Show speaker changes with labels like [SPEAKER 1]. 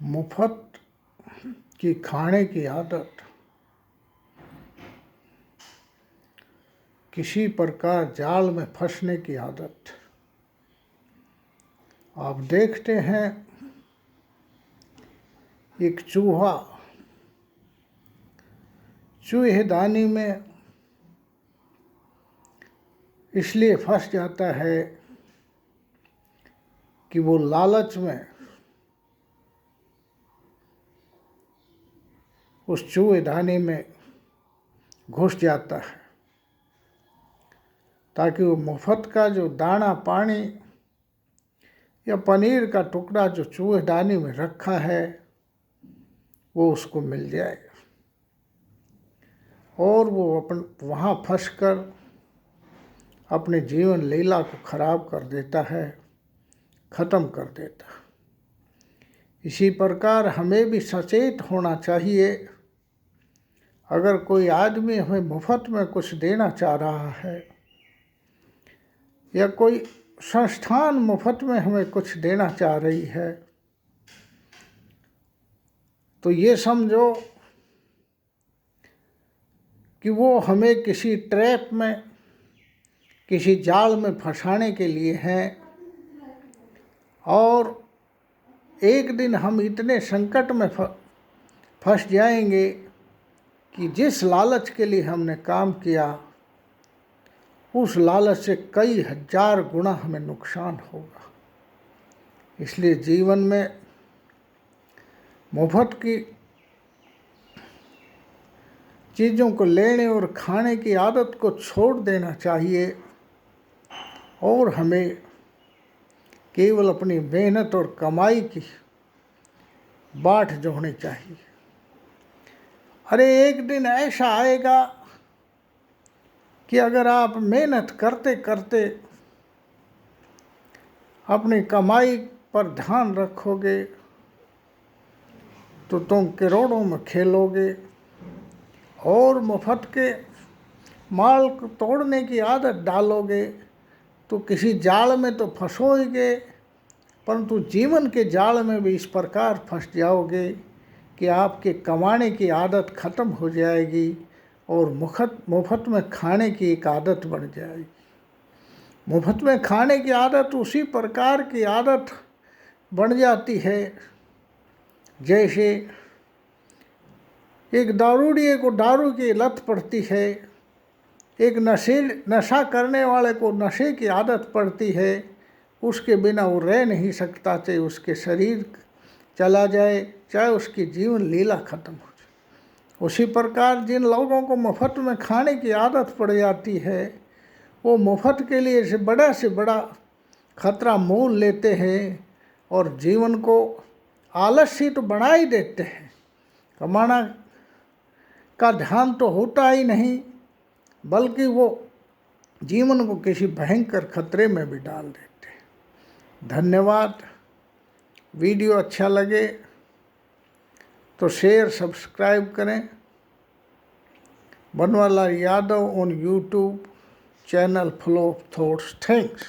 [SPEAKER 1] मुफ्त की खाने की आदत, किसी प्रकार जाल में फंसने की आदत। आप देखते हैं एक चूहा चूहेदानी में इसलिए फंस जाता है कि वो लालच में उस चूहेदानी में घुस जाता है ताकि वो मुफ्त का जो दाना पानी या पनीर का टुकड़ा जो चूहेदानी में रखा है वो उसको मिल जाए और वो वहाँ फंसकर अपने जीवन लीला को खराब कर देता है, ख़त्म कर देता है। इसी प्रकार हमें भी सचेत होना चाहिए। अगर कोई आदमी हमें मुफ्त में कुछ देना चाह रहा है या कोई संस्थान मुफ्त में हमें कुछ देना चाह रही है तो ये समझो कि वो हमें किसी ट्रैप में, किसी जाल में फंसाने के लिए हैं और एक दिन हम इतने संकट में फंस जाएंगे कि जिस लालच के लिए हमने काम किया उस लालच से कई हजार गुना हमें नुकसान होगा। इसलिए जीवन में मुफ्त की चीज़ों को लेने और खाने की आदत को छोड़ देना चाहिए और हमें केवल अपनी मेहनत और कमाई की बाट जोड़नी चाहिए। अरे एक दिन ऐसा आएगा कि अगर आप मेहनत करते करते अपनी कमाई पर ध्यान रखोगे तो तुम करोड़ों में खेलोगे और मुफ्त के माल को तोड़ने की आदत डालोगे तो किसी जाल में तो फंसोगे, परंतु जीवन के जाल में भी इस प्रकार फंस जाओगे कि आपके कमाने की आदत ख़त्म हो जाएगी और मुफ्त में खाने की एक आदत बन जाएगी। मुफ्त में खाने की आदत उसी प्रकार की आदत बन जाती है जैसे एक दारूडिये को दारू की लत पड़ती है, एक नशा करने वाले को नशे की आदत पड़ती है, उसके बिना वो रह नहीं सकता, चाहे उसके शरीर चला जाए, चाहे उसकी जीवन लीला ख़त्म हो जाए। उसी प्रकार जिन लोगों को मुफ्त में खाने की आदत पड़ जाती है वो मुफ्त के लिए से बड़ा खतरा मोल लेते हैं और जीवन को आलसी तो बना ही देते हैं। कमाना का ध्यान तो होता ही नहीं बल्कि वो जीवन को किसी भयंकर खतरे में भी डाल देते हैं। धन्यवाद। वीडियो अच्छा लगे तो शेयर सब्सक्राइब करें। Banwarilal Yadav on YouTube channel full of thoughts. Thanks.